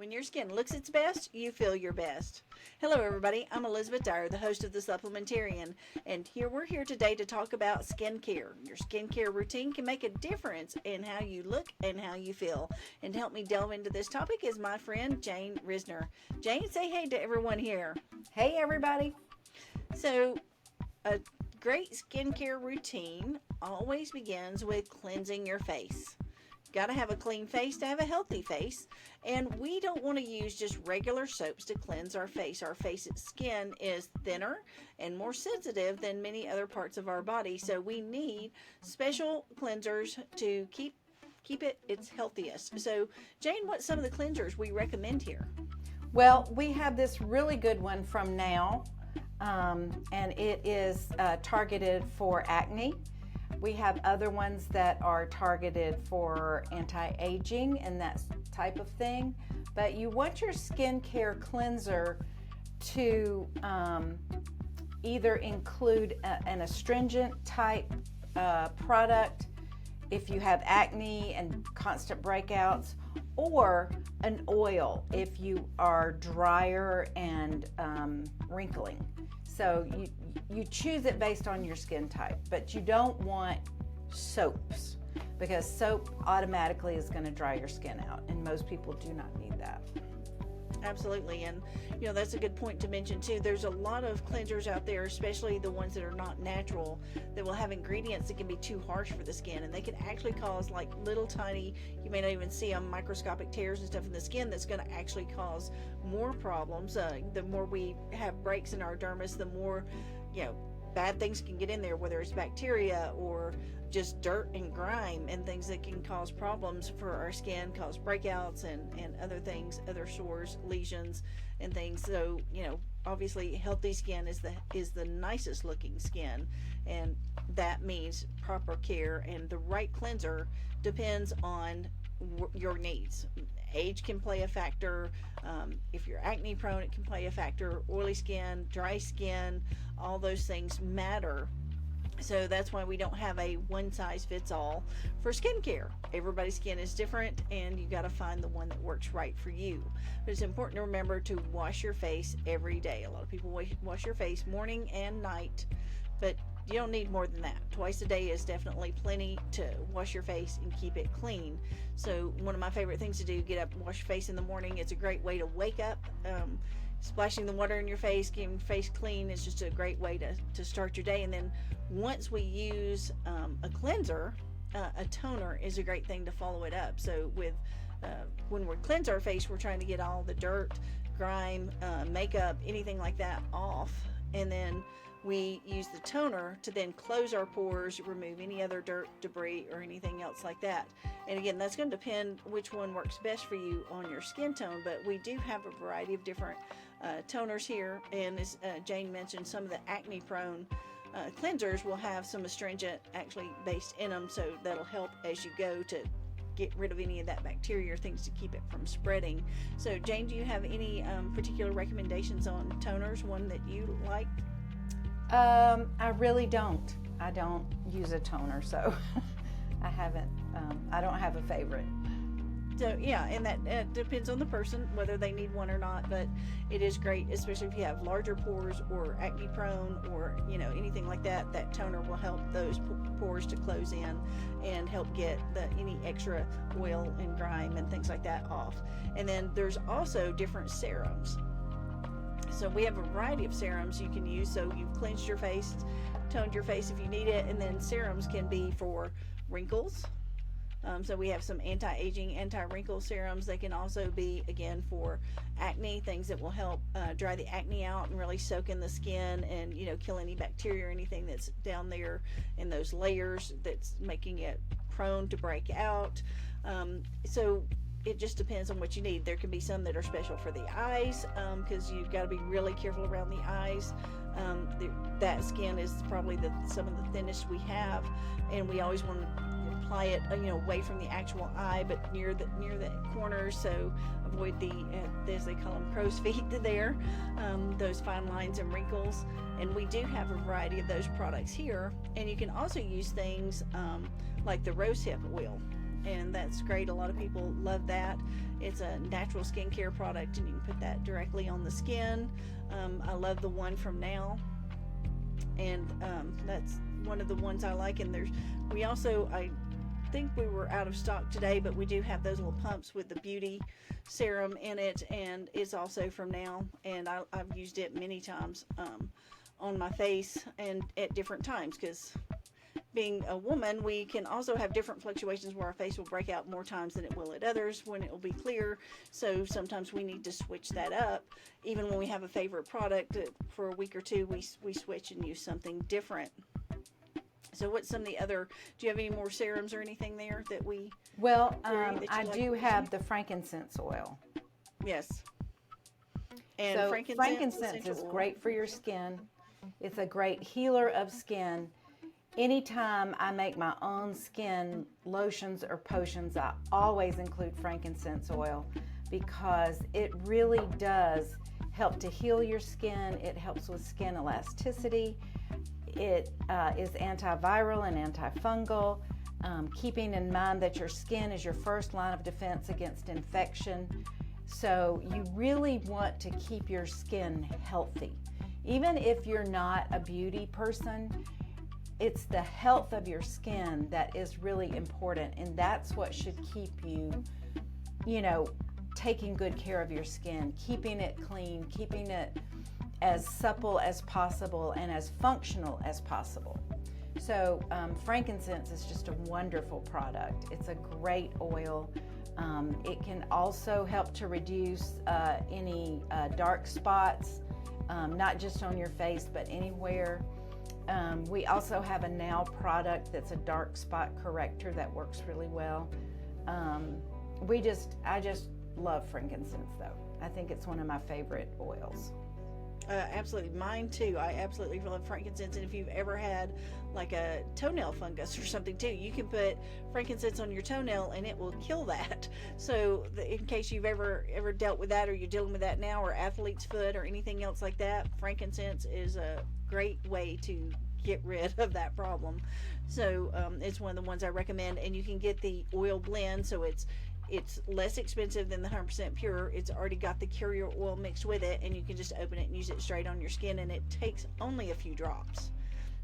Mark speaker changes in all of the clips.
Speaker 1: When your skin looks its best, you feel your best. Hello, everybody. I'm Elizabeth Dyer, the host of the Supplementarian, and we're here today to talk about skincare. Your skincare routine can make a difference in how you look and how you feel. And to help me delve into this topic is my friend Jayne Rizner. Jayne, say hey to everyone here.
Speaker 2: Hey, everybody.
Speaker 1: So, a great skincare routine always begins with cleansing your face. Got to have a clean face to have a healthy face, and we don't want to use just regular soaps to cleanse our face. Our face's skin is thinner and more sensitive than many other parts of our body, so we need special cleansers to keep it its healthiest. So, Jayne, what's some of the cleansers we recommend here?
Speaker 2: Well, we have this really good one from Now, and it is targeted for acne. We have other ones that are targeted for anti-aging and that type of thing. But you want your skincare cleanser to either include an astringent type product if you have acne and constant breakouts, or an oil if you are drier and wrinkling. So you choose it based on your skin type, but you don't want soaps because soap automatically is going to dry your skin out, and most people do not need that.
Speaker 1: Absolutely, and that's a good point to mention too. There's a lot of cleansers out there, especially the ones that are not natural, that will have ingredients that can be too harsh for the skin, and they can actually cause like little tiny, you may not even see them, microscopic tears and stuff in the skin that's going to actually cause more problems. The more we have breaks in our dermis, the more bad things can get in there, whether it's bacteria or just dirt and grime and things that can cause problems for our skin, cause breakouts and other things, other sores, lesions and things. So obviously healthy skin is the nicest looking skin, and that means proper care, and the right cleanser depends on your needs. Age can play a factor. If you're acne prone, it can play a factor. Oily skin, dry skin, all those things matter. So that's why we don't have a one size fits all for skincare. Everybody's skin is different, and you got to find the one that works right for you. But it's important to remember to wash your face every day. A lot of people wash your face morning and night, but you don't need more than that. Twice a day is definitely plenty to wash your face and keep it clean. So one of my favorite things to do, get up, wash your face in the morning. It's a great way to wake up. Splashing the water in your face, getting your face clean is just a great way to start your day. And then once we use a cleanser, a toner is a great thing to follow it up. So when we cleanse our face, we're trying to get all the dirt, grime, makeup, anything like that off, and then we use the toner to then close our pores, remove any other dirt, debris, or anything else like that. And again, that's going to depend which one works best for you on your skin tone, but we do have a variety of different toners here. And as Jayne mentioned, some of the acne prone cleansers will have some astringent actually based in them, so that'll help as you go to get rid of any of that bacteria or things to keep it from spreading. So Jayne, do you have any particular recommendations on toners, one that you like?
Speaker 2: I really don't. I don't use a toner, so I haven't. I don't have a favorite.
Speaker 1: So yeah, and that depends on the person whether they need one or not. But it is great, especially if you have larger pores or acne prone or anything like that. That toner will help those pores to close in and help get any extra oil and grime and things like that off. And then there's also different serums. So we have a variety of serums you can use. So you've cleansed your face, toned your face if you need it, and then serums can be for wrinkles. So we have some anti-aging, anti-wrinkle serums. They can also be, again, for acne, things that will help dry the acne out and really soak in the skin and, kill any bacteria or anything that's down there in those layers that's making it prone to break out. So it just depends on what you need. There can be some that are special for the eyes, because you've got to be really careful around the eyes. That skin is probably some of the thinnest we have, and we always want to apply it away from the actual eye, but near the corners, so avoid the as they call them, crow's feet there, those fine lines and wrinkles. And we do have a variety of those products here, and you can also use things like the rosehip oil. and that's great. A lot of people love that. It's a natural skincare product, and you can put that directly on the skin. I love the one from Now, and that's one of the ones I like. And we also, I think we were out of stock today, but we do have those little pumps with the beauty serum in it, and it's also from Now, and I've used it many times on my face and at different times, because being a woman, we can also have different fluctuations where our face will break out more times than it will at others when it will be clear. So sometimes we need to switch that up. Even when we have a favorite product, for a week or two, we switch and use something different. So what's some of the other, do you have any more serums or anything there that we...
Speaker 2: Well, I do have the frankincense oil.
Speaker 1: Yes. And
Speaker 2: so frankincense is great for your skin. It's a great healer of skin. Anytime I make my own skin lotions or potions, I always include frankincense oil, because it really does help to heal your skin. It helps with skin elasticity. It is antiviral and antifungal, keeping in mind that your skin is your first line of defense against infection. So you really want to keep your skin healthy. Even if you're not a beauty person, it's the health of your skin that is really important, and that's what should keep you, taking good care of your skin, keeping it clean, keeping it as supple as possible and as functional as possible. So frankincense is just a wonderful product. It's a great oil. It can also help to reduce any dark spots, not just on your face, but anywhere. We also have a Now product that's a dark spot corrector that works really well. I just love frankincense, though. I think it's one of my favorite oils.
Speaker 1: Absolutely, mine too. I absolutely love frankincense, and if you've ever had like a toenail fungus or something too, you can put frankincense on your toenail and it will kill that. So in case you've ever dealt with that, or you're dealing with that now, or athlete's foot or anything else like that, frankincense is a great way to get rid of that problem. So it's one of the ones I recommend, and you can get the oil blend, so it's less expensive than the 100% pure. It's already got the carrier oil mixed with it, and you can just open it and use it straight on your skin, and it takes only a few drops,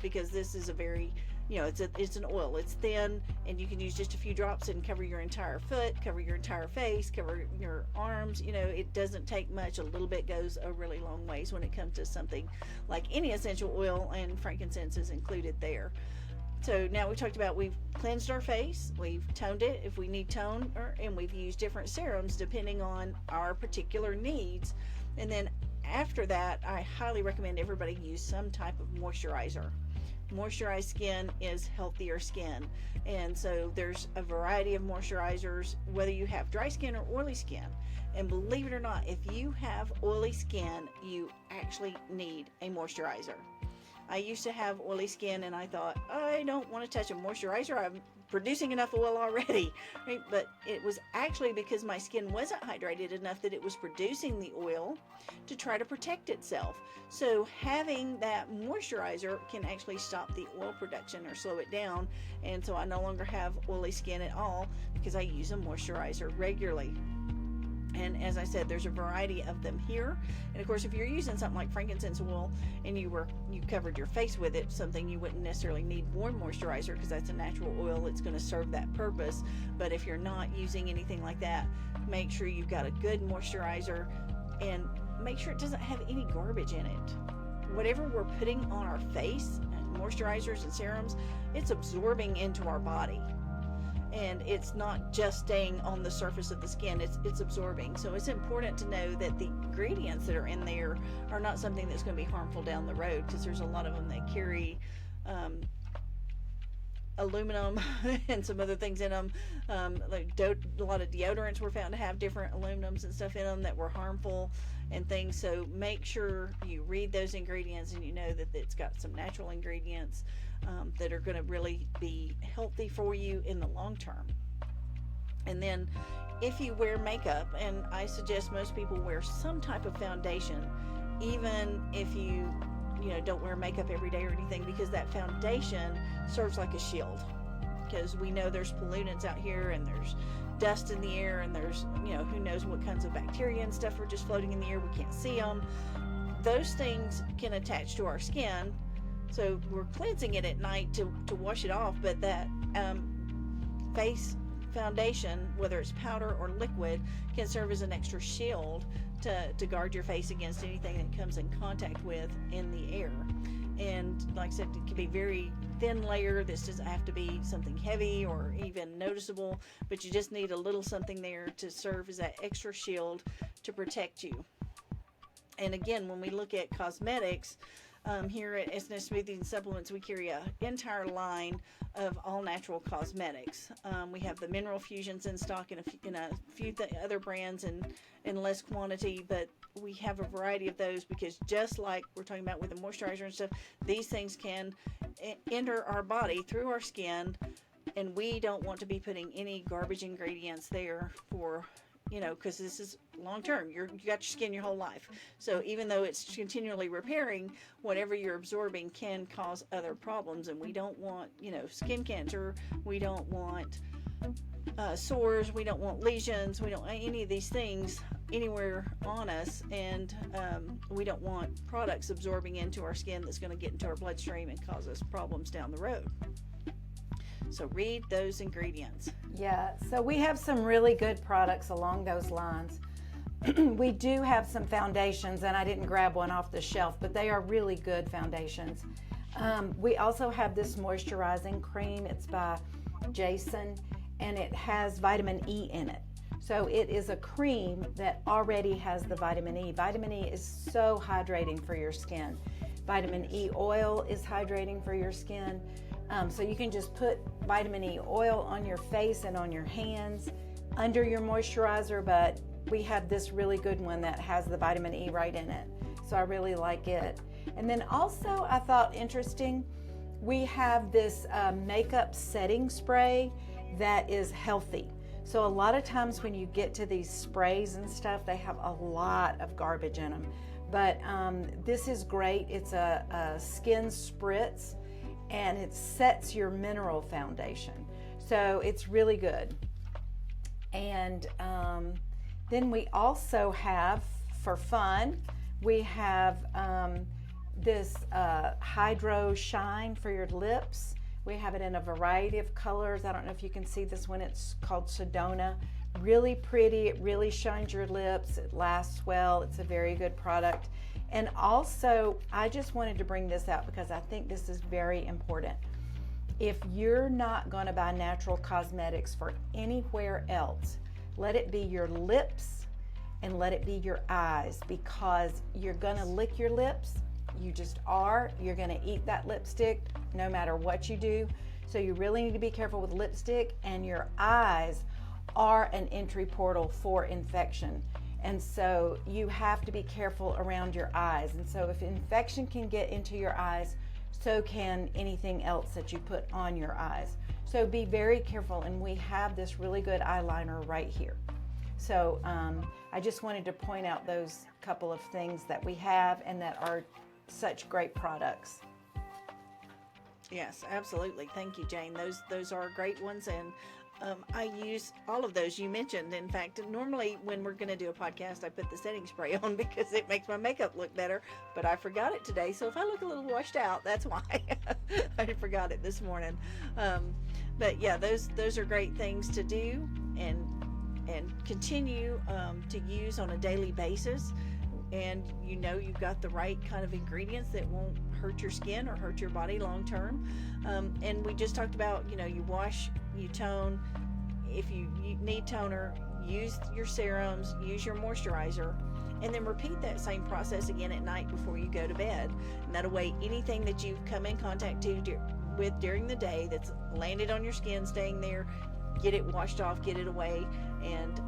Speaker 1: because this is a very, it's an oil. It's thin, and you can use just a few drops and cover your entire foot, cover your entire face, cover your arms. It doesn't take much. A little bit goes a really long ways when it comes to something like any essential oil, and frankincense is included there. So now we talked about, we've cleansed our face, we've toned it if we need tone, and we've used different serums depending on our particular needs. And then after that, I highly recommend everybody use some type of moisturizer. Moisturized skin is healthier skin. And so there's a variety of moisturizers, whether you have dry skin or oily skin. And believe it or not, if you have oily skin, you actually need a moisturizer. I used to have oily skin, and I thought, I don't want to touch a moisturizer. I'm producing enough oil already, right? But it was actually because my skin wasn't hydrated enough that it was producing the oil to try to protect itself. So having that moisturizer can actually stop the oil production or slow it down. And so I no longer have oily skin at all, because I use a moisturizer regularly. And as I said, there's a variety of them here. And of course, if you're using something like frankincense oil and you covered your face with it, something you wouldn't necessarily need more moisturizer, because that's a natural oil. It's going to serve that purpose. But if you're not using anything like that, make sure you've got a good moisturizer, and make sure it doesn't have any garbage in it. Whatever we're putting on our face, moisturizers and serums, it's absorbing into our body. And it's not just staying on the surface of the skin, it's absorbing. So it's important to know that the ingredients that are in there are not something that's going to be harmful down the road, because there's a lot of them that carry aluminum and some other things in them. Like a lot of deodorants were found to have different aluminums and stuff in them that were harmful and things. So make sure you read those ingredients, and you know that it's got some natural ingredients that are going to really be healthy for you in the long term. And then if you wear makeup, and I suggest most people wear some type of foundation, even if you don't wear makeup every day or anything, because that foundation serves like a shield. because we know there's pollutants out here, and there's dust in the air, and there's, who knows what kinds of bacteria and stuff are just floating in the air. We can't see them. Those things can attach to our skin, so we're cleansing it at night to wash it off, but that face foundation, whether it's powder or liquid, can serve as an extra shield to guard your face against anything that comes in contact with in the air. And like I said, it can be very thin layer. This doesn't have to be something heavy or even noticeable, but you just need a little something there to serve as that extra shield to protect you. And again, when we look at cosmetics, here at S&S Smoothies and Supplements, we carry an entire line of all natural cosmetics. We have the mineral fusions in stock in a few other brands in less quantity, but we have a variety of those because just like we're talking about with the moisturizer and stuff, these things can enter our body through our skin, and we don't want to be putting any garbage ingredients there for, because this is long term. You got your skin your whole life. So even though it's continually repairing, whatever you're absorbing can cause other problems. And we don't want, skin cancer. We don't want sores. We don't want lesions. We don't want any of these things anywhere on us. And we don't want products absorbing into our skin that's going to get into our bloodstream and cause us problems down the road. So read those ingredients.
Speaker 2: Yeah, so we have some really good products along those lines. We do have some foundations, and I didn't grab one off the shelf, but they are really good foundations. We also have this moisturizing cream. It's by Jason, and it has vitamin E in it. So it is a cream that already has the vitamin E. Vitamin E is so hydrating for your skin. Vitamin E oil is hydrating for your skin. So you can just put vitamin E oil on your face and on your hands under your moisturizer, but we have this really good one that has the vitamin E right in it. So I really like it. And then also I thought interesting, we have this makeup setting spray that is healthy. So a lot of times when you get to these sprays and stuff, they have a lot of garbage in them. But this is great. It's a skin spritz, and it sets your mineral foundation. So it's really good. And then we also have, for fun, we have this Hydro Shine for your lips. We have it in a variety of colors. I don't know if you can see this one. It's called Sedona. Really pretty. It really shines your lips. It lasts well. It's a very good product. And also, I just wanted to bring this out because I think this is very important. If you're not going to buy natural cosmetics for anywhere else, let it be your lips and let it be your eyes, because you're going to lick your lips. You just are. You're going to eat that lipstick no matter what you do. So you really need to be careful with lipstick, and your eyes are an entry portal for infection. And so you have to be careful around your eyes. And so if infection can get into your eyes, so can anything else that you put on your eyes. So be very careful. And we have this really good eyeliner right here. So I just wanted to point out those couple of things that we have and that are such great products.
Speaker 1: Yes, absolutely. Thank you, Jane. Those are great ones, and I use all of those you mentioned. In fact, normally when we're going to do a podcast, I put the setting spray on because it makes my makeup look better, but I forgot it today. So if I look a little washed out, that's why. I forgot it this morning. But yeah, those are great things to do and continue to use on a daily basis. And you've got the right kind of ingredients that won't hurt your skin or hurt your body long term. And we just talked about, you wash, you tone. If you need toner, use your serums, use your moisturizer, and then repeat that same process again at night before you go to bed. And that way, anything that you've come in contact with during the day that's landed on your skin, staying there, get it washed off, get it away, and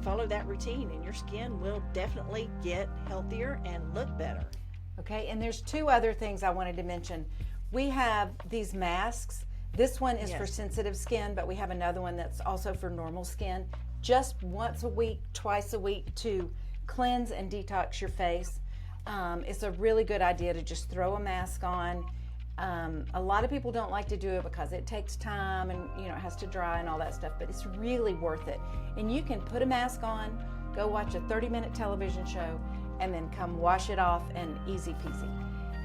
Speaker 1: follow that routine, and your skin will definitely get healthier and look better.
Speaker 2: Okay, and there's two other things I wanted to mention. We have these masks. This one is for sensitive skin, but we have another one that's also for normal skin. Just once a week, twice a week to cleanse and detox your face. It's a really good idea to just throw a mask on A lot of people don't like to do it because it takes time and it has to dry and all that stuff, but it's really worth it. And you can put a mask on, go watch a 30-minute television show, and then come wash it off, and easy peasy.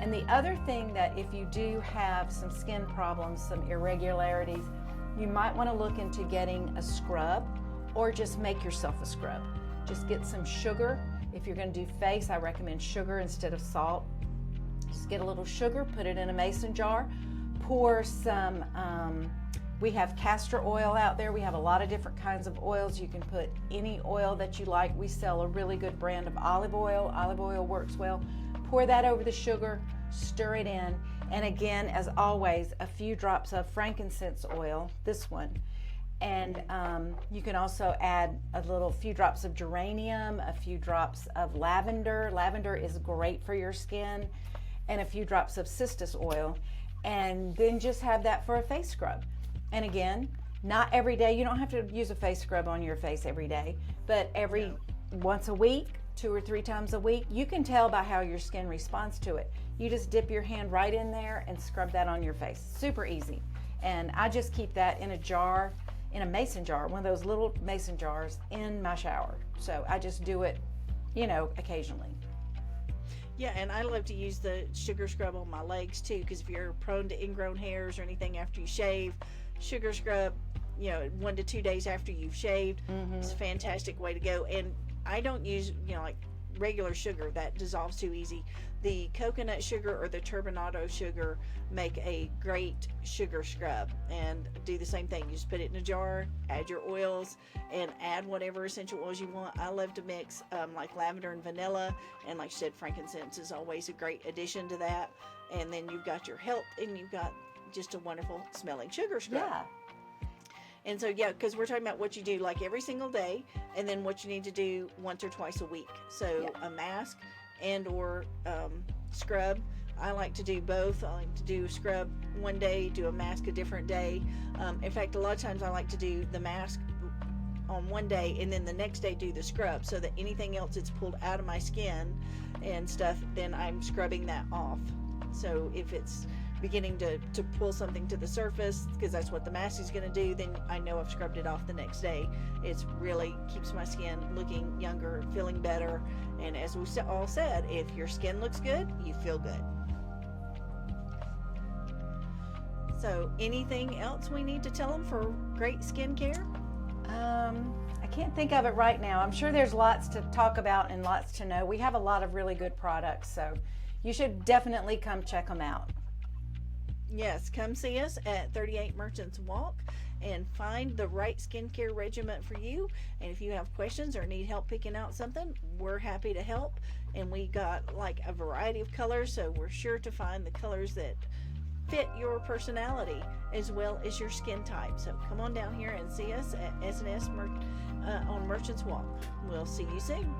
Speaker 2: And the other thing, that if you do have some skin problems, some irregularities, you might want to look into getting a scrub, or just make yourself a scrub. Just get some sugar. If you're going to do face, I recommend sugar instead of salt. Just get a little sugar, put it in a mason jar, pour some, we have castor oil out there. We have a lot of different kinds of oils. You can put any oil that you like. We sell a really good brand of olive oil. Olive oil works well. Pour that over the sugar, stir it in, and again, as always, a few drops of frankincense oil, this one. And you can also add a few drops of geranium, a few drops of lavender. Lavender is great for your skin, and a few drops of cistus oil, and then just have that for a face scrub. And again, not every day. You don't have to use a face scrub on your face every day, but once a week, 2 or 3 times a week. You can tell by how your skin responds to it. You just dip your hand right in there and scrub that on your face. Super easy. And I just keep that in a jar, in a mason jar, one of those little mason jars, in my shower. So I just do it, occasionally.
Speaker 1: Yeah, and I love to use the sugar scrub on my legs too, because if you're prone to ingrown hairs or anything after you shave, sugar scrub, 1 to 2 days after you've shaved, it's a fantastic way to go. And I don't use, like regular sugar, that dissolves too easy. The coconut sugar or the turbinado sugar make a great sugar scrub, and do the same thing. You just put it in a jar, add your oils, and add whatever essential oils you want. I love to mix like lavender and vanilla, and like you said, frankincense is always a great addition to that. And then you've got your health, and you've got just a wonderful smelling sugar scrub.
Speaker 2: Yeah.
Speaker 1: And so, because we're talking about what you do like every single day, and then what you need to do once or twice a week. So a mask and or scrub. I like to do both. I like to do a scrub one day, do a mask a different day. In fact, a lot of times I like to do the mask on one day, and then the next day do the scrub, so that anything else that's pulled out of my skin and stuff, then I'm scrubbing that off. So if it's beginning to pull something to the surface, because that's what the mask is going to do, then I know I've scrubbed it off the next day. It's really keeps my skin looking younger, feeling better. And as we all said, if your skin looks good, you feel good. So anything else we need to tell them for great skincare?
Speaker 2: I can't think of it right now. I'm sure there's lots to talk about and lots to know. We have a lot of really good products, so you should definitely come check them out.
Speaker 1: Yes, come see us at 38 Merchants Walk and find the right skincare regimen for you. And if you have questions or need help picking out something, we're happy to help. And we got like a variety of colors, so we're sure to find the colors that fit your personality as well as your skin type. So come on down here and see us at S&S on Merchants Walk. We'll see you soon.